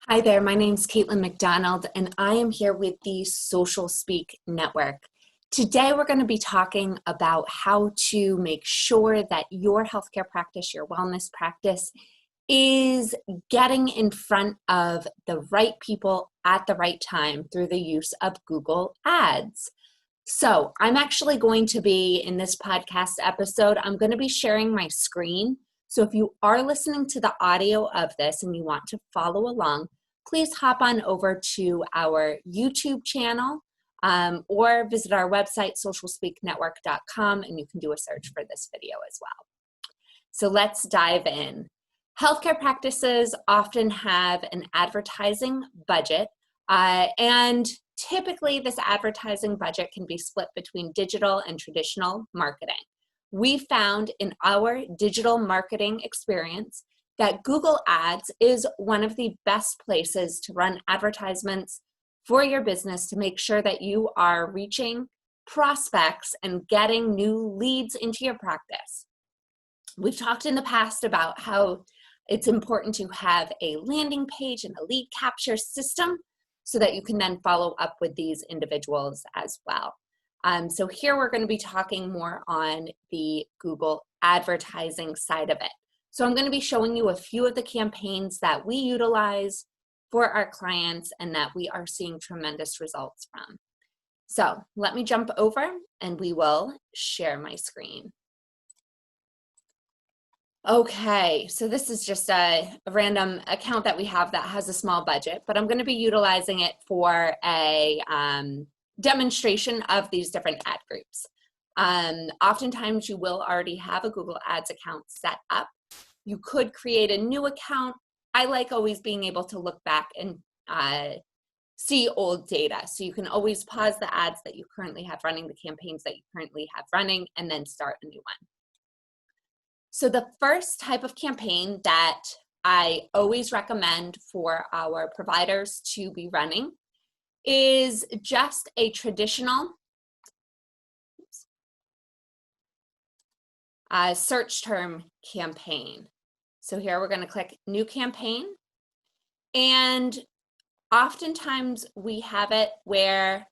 Hi there, my name's Caitlin McDonald, and I am here with the Social Speak Network. Today, we're going to be talking about how to make sure that your healthcare practice, your wellness practice, is getting in front of the right people at the right time through the use of Google Ads. So I'm actually going to be, in this podcast episode, I'm going to be sharing my screen. So if you are listening to the audio of this and you want to follow along, please hop on over to our YouTube channel or visit our website, socialspeaknetwork.com, and you can do a search for this video as well. So let's dive in. Healthcare practices often have an advertising budget, and typically this advertising budget can be split between digital and traditional marketing. We found in our digital marketing experience that Google Ads is one of the best places to run advertisements for your business to make sure that you are reaching prospects and getting new leads into your practice. We've talked in the past about how it's important to have a landing page and a lead capture system so that you can then follow up with these individuals as well. So here we're going to be talking more on the Google advertising side of it. So I'm going to be showing you a few of the campaigns that we utilize for our clients and that we are seeing tremendous results from. So let me jump over and we will share my screen. Okay, so this is just a random account that we have that has a small budget, but I'm going to be utilizing it for a demonstration of these different ad groups. Oftentimes you will already have a Google Ads account set up. You could create a new account. I like always being able to look back and see old data. So you can always pause the ads that you currently have running, the campaigns that you currently have running, and then start a new one. So the first type of campaign that I always recommend for our providers to be running is just a traditional search term campaign. So here we're going to click New Campaign, and oftentimes we have it where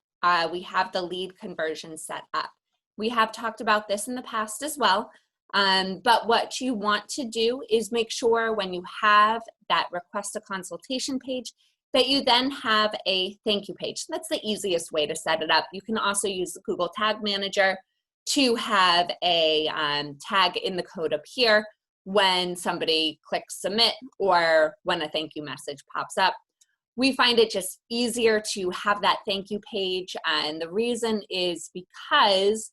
we have the lead conversion set up. We have talked about this in the past as well, but what you want to do is make sure when you have that request a consultation page that you then have a thank you page. That's the easiest way to set it up. You can also use the Google Tag Manager to have a tag in the code up here when somebody clicks submit or when a thank you message pops up. We find it just easier to have that thank you page, and the reason is because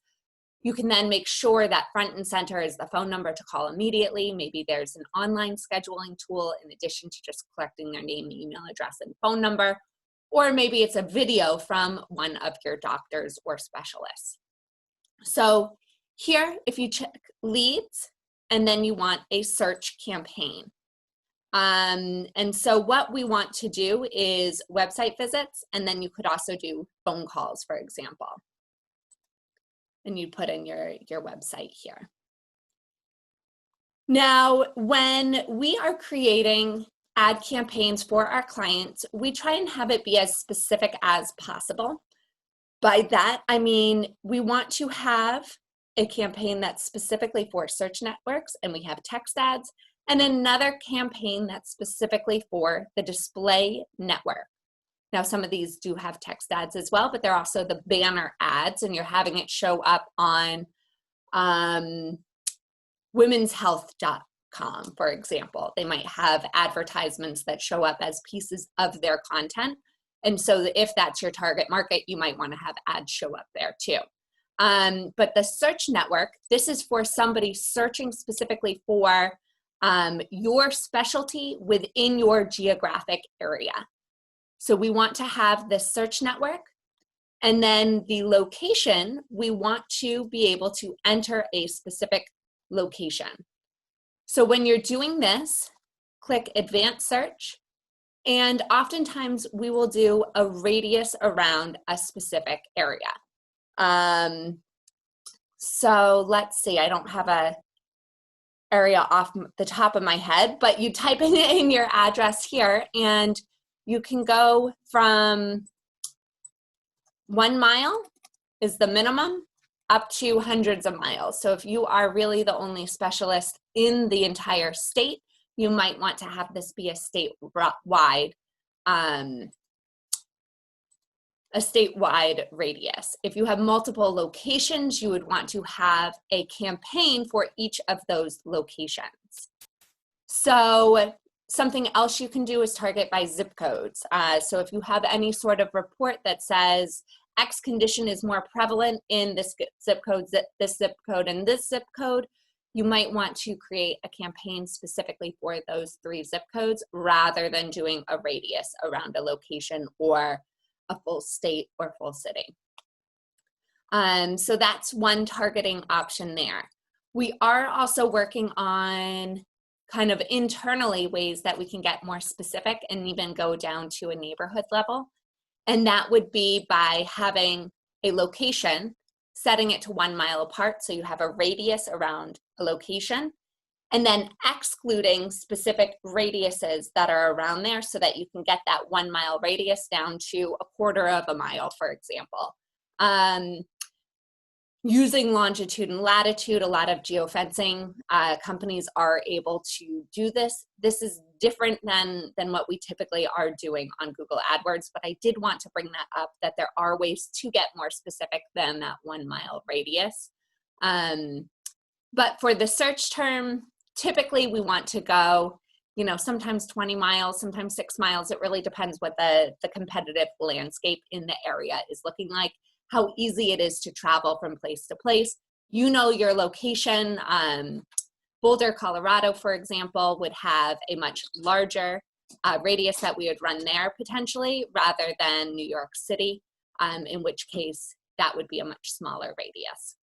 you can then make sure that front and center is the phone number to call immediately. Maybe there's an online scheduling tool in addition to just collecting their name, email address, and phone number, or maybe it's a video from one of your doctors or specialists. So here, if you check leads, and then you want a search campaign. And so what we want to do is website visits, and then you could also do phone calls, for example. And you put in your website here. Now, when we are creating ad campaigns for our clients, we try and have it be as specific as possible. By that, I mean, we want to have a campaign that's specifically for search networks, and we have text ads, and another campaign that's specifically for the display network. Now, some of these do have text ads as well, but they're also the banner ads, and you're having it show up on womenshealth.com, for example. They might have advertisements that show up as pieces of their content. And so if that's your target market, you might want to have ads show up there too. But the search network, this is for somebody searching specifically for your specialty within your geographic area. So we want to have the search network, and then the location, we want to be able to enter a specific location. So when you're doing this, click Advanced Search, and oftentimes we will do a radius around a specific area. So let's see, I don't have a area off the top of my head, but you type in your address here, and You can go from 1 mile is the minimum up to hundreds of miles. So if you are really the only specialist in the entire state, you might want to have this be a statewide radius. If you have multiple locations, you would want to have a campaign for each of those locations. So something else you can do is target by zip codes. So if you have any sort of report that says X condition is more prevalent in this zip code, this zip code, and this zip code, you might want to create a campaign specifically for those 3 zip codes rather than doing a radius around a location or a full state or full city. So that's one targeting option there. We are also working on kind of internally ways that we can get more specific and even go down to a neighborhood level. And that would be by having a location, setting it to 1 mile apart. So you have a radius around a location, and then excluding specific radiuses that are around there so that you can get that 1 mile radius down to a quarter of a mile, for example. Using longitude and latitude, a lot of geofencing companies are able to do this. This is different than what we typically are doing on Google AdWords, but I did want to bring that up, that there are ways to get more specific than that 1 mile radius. But for the search term, typically we want to go, you know, sometimes 20 miles, sometimes 6 miles. It really depends what the competitive landscape in the area is looking like, how easy it is to travel from place to place. You know your location. Boulder, Colorado, for example, would have a much larger radius that we would run there potentially rather than New York City, in which case that would be a much smaller radius.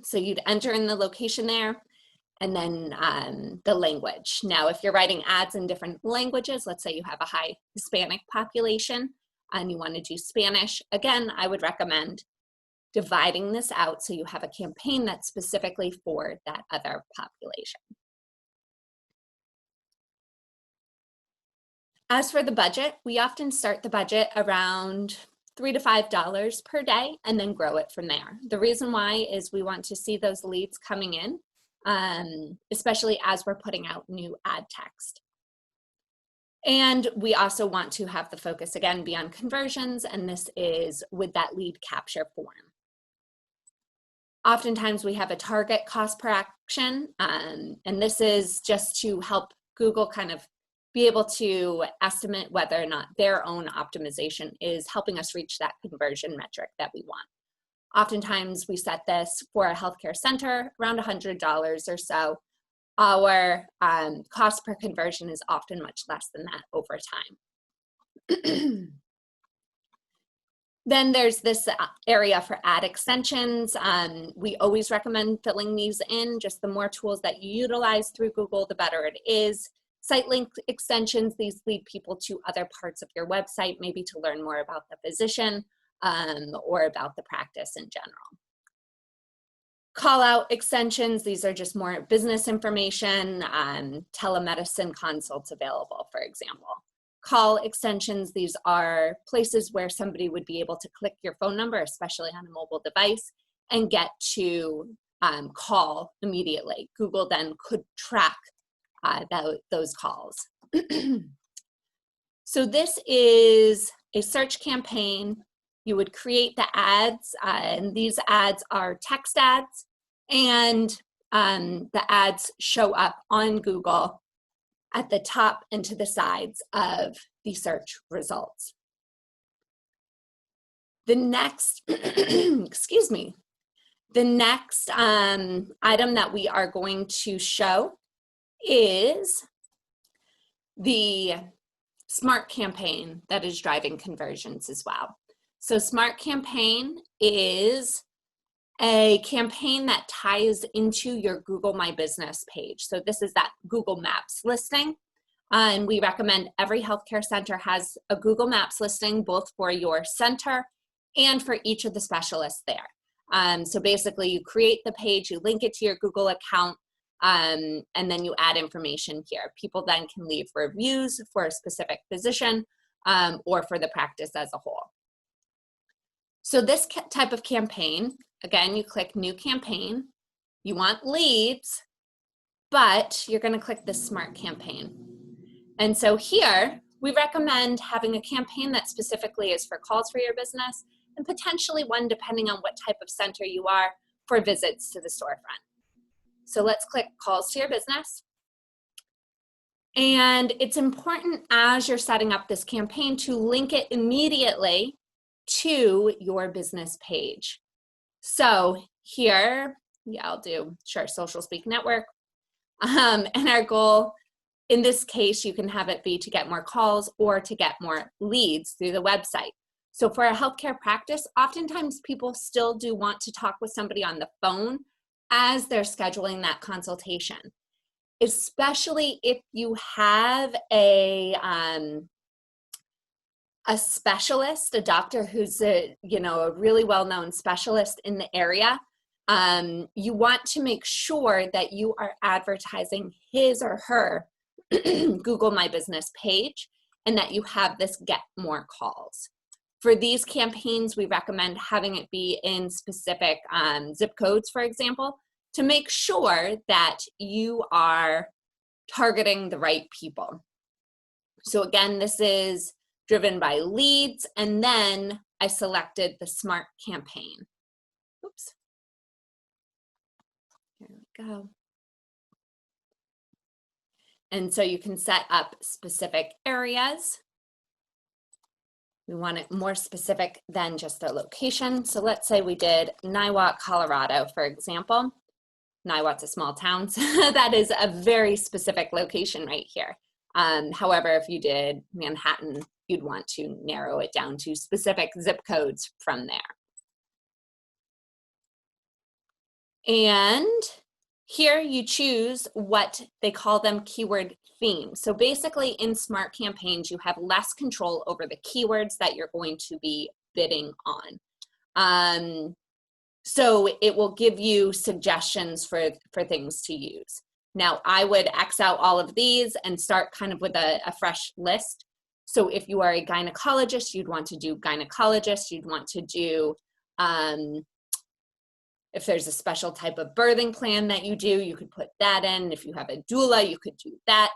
So you'd enter in the location there, and then the language. Now, if you're writing ads in different languages, let's say you have a high Hispanic population and you want to do Spanish, again, I would recommend dividing this out so you have a campaign that's specifically for that other population. As for the budget, we often start the budget around $3 to $5 per day and then grow it from there. The reason why is we want to see those leads coming in, especially as we're putting out new ad text. And we also want to have the focus again be on conversions, and this is with that lead capture form. Oftentimes we have a target cost per action, and this is just to help Google kind of be able to estimate whether or not their own optimization is helping us reach that conversion metric that we want. Oftentimes we set this for a healthcare center around $100 or so. Our cost per conversion is often much less than that over time. Then there's this area for ad extensions. We always recommend filling these in. Just the more tools that you utilize through Google, the better it is. Site link extensions, these lead people to other parts of your website, maybe to learn more about the physician or about the practice in general. Call out extensions, these are just more business information, telemedicine consults available, for example. Call extensions, these are places where somebody would be able to click your phone number, especially on a mobile device, and get to call immediately. Google then could track those calls. So this is a search campaign. You would create the ads, and these ads are text ads, and the ads show up on Google at the top and to the sides of the search results. The next, excuse me, the next item that we are going to show is the Smart campaign that is driving conversions as well. So Smart campaign is a campaign that ties into your Google My Business page. So this is that Google Maps listing. And we recommend every healthcare center has a Google Maps listing, both for your center and for each of the specialists there. So basically you create the page, you link it to your Google account, and then you add information here. People then can leave reviews for a specific physician or for the practice as a whole. So this type of campaign, again, you click New Campaign. You want leads, but you're going to click the Smart Campaign. And so here, we recommend having a campaign that specifically is for calls for your business, and potentially one, depending on what type of center you are, for visits to the storefront. So let's click Calls to Your Business. And it's important as you're setting up this campaign to link it immediately to your business page. So here, yeah, I'll do, sure, Social Speak Network. And our goal, in this case, you can have it be to get more calls or to get more leads through the website. So for a healthcare practice, oftentimes people still do want to talk with somebody on the phone as they're scheduling that consultation, especially if you have a specialist, a doctor who's a really well-known specialist in the area. You want to make sure that you are advertising his or her Google My Business page, and that you have this get more calls. For these campaigns, we recommend having it be in specific zip codes, for example, to make sure that you are targeting the right people. So again, this is driven by leads, and then I selected the Smart Campaign. Oops. Here we go. And so you can set up specific areas. We want it more specific than just the location. So let's say we did Niwot, Colorado, for example. Niwot's a small town, so that is a very specific location right here. However, if you did Manhattan, you'd want to narrow it down to specific zip codes from there. And here you choose what they call them keyword themes. So basically in Smart Campaigns, you have less control over the keywords that you're going to be bidding on. So it will give you suggestions for things to use. Now I would X out all of these and start kind of with a fresh list. So if you are a gynecologist, you'd want to do gynecologist, you'd want to do, if there's a special type of birthing plan that you do, you could put that in. If you have a doula, you could do that.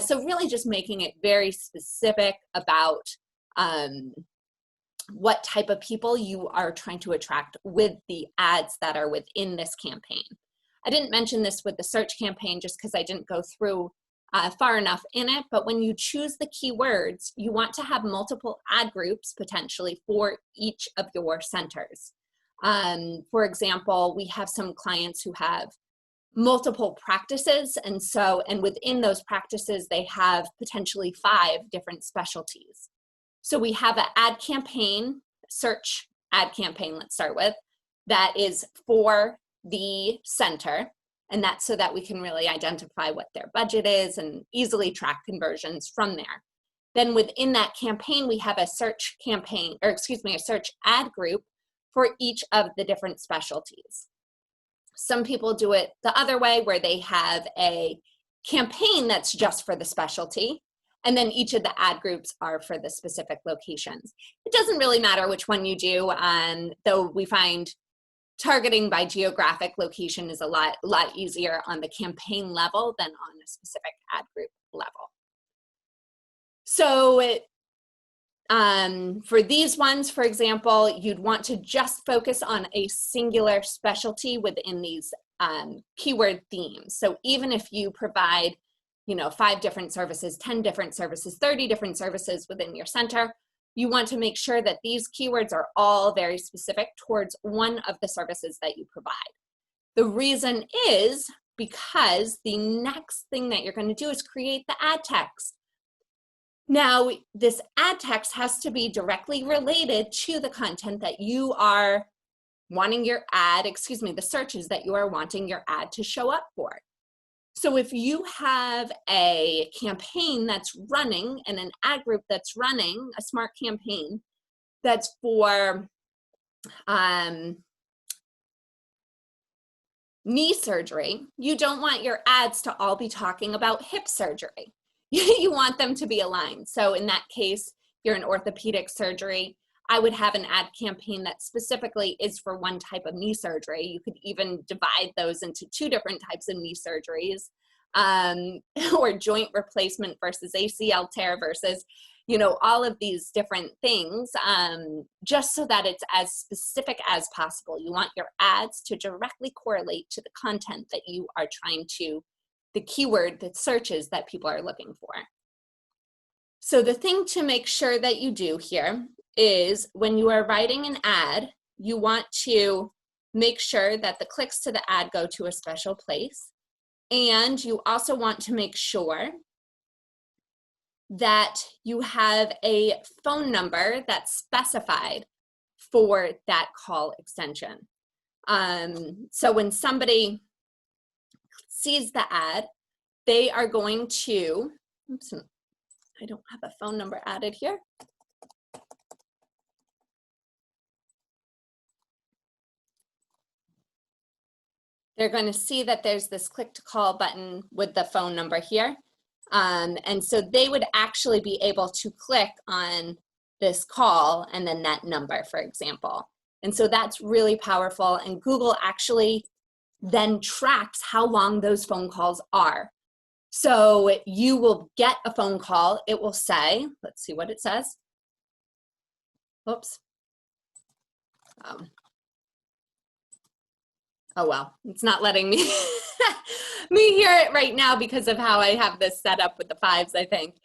So really just making it very specific about what type of people you are trying to attract with the ads that are within this campaign. I didn't mention this with the search campaign just because I didn't go through far enough in it, but when you choose the keywords, you want to have multiple ad groups potentially for each of your centers. For example, we have some clients who have multiple practices, and within those practices, they have potentially 5 different specialties. So we have an ad campaign, search ad campaign, let's start with, that is for the center, and that's so that we can really identify what their budget is and easily track conversions from there. Then within that campaign, we have a search campaign, or excuse me, a search ad group for each of the different specialties. Some people do it the other way, where they have a campaign that's just for the specialty, and then each of the ad groups are for the specific locations. It doesn't really matter which one you do, though we find targeting by geographic location is a lot easier on the campaign level than on a specific ad group level. So for these ones, for example, you'd want to just focus on a singular specialty within these keyword themes. So even if you provide 5 different services, 10 different services, 30 different services within your center, you want to make sure that these keywords are all very specific towards one of the services that you provide. The reason is because the next thing that you're going to do is create the ad text. Now, this ad text has to be directly related to the content that you are wanting your ad, the searches that you are wanting your ad to show up for. So if you have a campaign that's running and an ad group that's running, a smart campaign that's for knee surgery, you don't want your ads to all be talking about hip surgery. You want them to be aligned. So in that case, you're an orthopedic surgery, I would have an ad campaign that specifically is for one type of knee surgery. You could even divide those into 2 different types of knee surgeries, or joint replacement versus ACL tear versus, all of these different things, just so that it's as specific as possible. You want your ads to directly correlate to the content that you are trying to, the keyword, the searches that people are looking for. So the thing to make sure that you do here is when you are writing an ad, you want to make sure that the clicks to the ad go to a special place. And you also want to make sure that you have a phone number that's specified for that call extension. So when somebody sees the ad, they are going to, oops, I don't have a phone number added here. They're going to see that there's this click to call button with the phone number here. And so they would actually be able to click on this call and then that number, for example. And so that's really powerful. And Google actually then tracks how long those phone calls are. So you will get a phone call. It will say, let's see what it says. Oops. Oh, well, it's not letting me me hear it right now because of how I have this set up with the 5s, I think.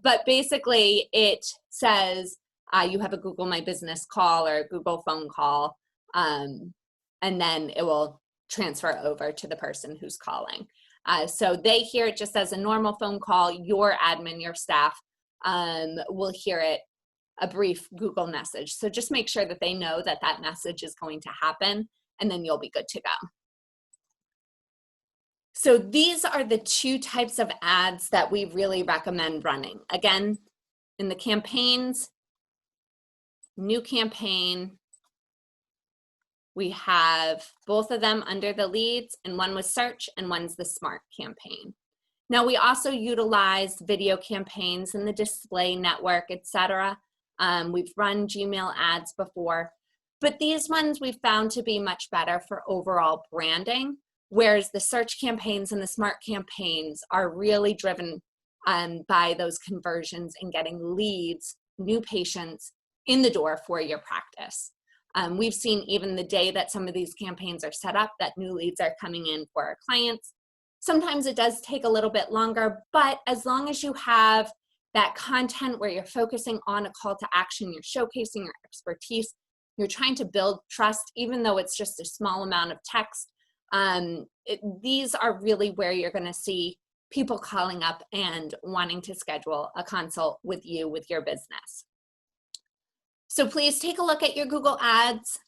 But basically it says you have a Google My Business call or a Google phone call, and then it will transfer over to the person who's calling. So they hear it just as a normal phone call. Your admin, your staff will hear it a brief Google message. So just make sure that they know that that message is going to happen, and then you'll be good to go. So these are the 2 types of ads that we really recommend running. Again, in the campaigns, new campaign, we have both of them under the leads, and one was search and one's the smart campaign. Now we also utilize video campaigns in the display network, etc. We've run Gmail ads before, but these ones we've found to be much better for overall branding, whereas the search campaigns and the smart campaigns are really driven by those conversions and getting leads, new patients in the door for your practice. We've seen even the day that some of these campaigns are set up that new leads are coming in for our clients. Sometimes it does take a little bit longer, but as long as you have that content where you're focusing on a call to action, you're showcasing your expertise, you're trying to build trust, even though it's just a small amount of text, these are really where you're going to see people calling up and wanting to schedule a consult with you with your business. So please take a look at your Google Ads.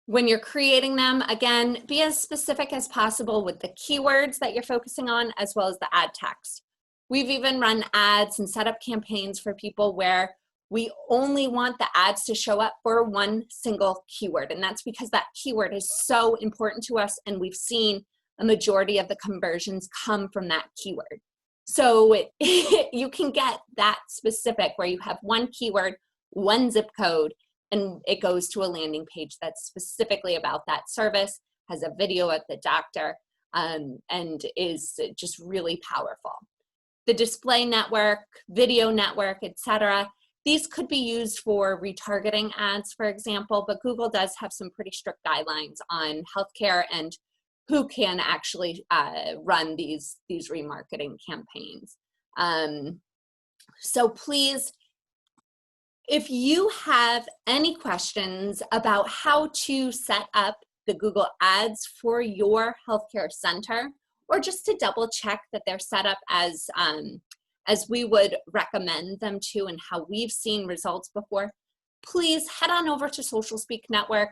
When you're creating them, again, be as specific as possible with the keywords that you're focusing on, as well as the ad text. We've even run ads and set up campaigns for people where we only want the ads to show up for one single keyword. And that's because that keyword is so important to us, and we've seen a majority of the conversions come from that keyword. So you can get that specific where you have one keyword, one zip code, and it goes to a landing page that's specifically about that service, has a video of the doctor, and is just really powerful. The display network, video network, etc. These could be used for retargeting ads, for example, but Google does have some pretty strict guidelines on healthcare and who can actually run these remarketing campaigns. So please, if you have any questions about how to set up the Google Ads for your healthcare center, or just to double check that they're set up as we would recommend them to and how we've seen results before, please head on over to Social Speak Network,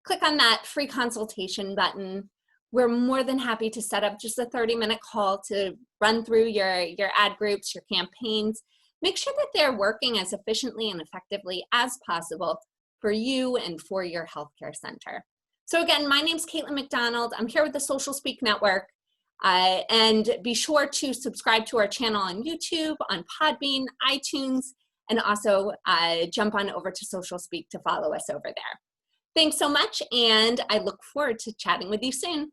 click on that free consultation button. We're more than happy to set up just a 30-minute call to run through your ad groups, your campaigns, make sure that they're working as efficiently and effectively as possible for you and for your healthcare center. So again, my name's Caitlin McDonald. I'm here with the Social Speak Network. And be sure to subscribe to our channel on YouTube, on Podbean, iTunes, and also jump on over to Social Speak to follow us over there. Thanks so much, and I look forward to chatting with you soon.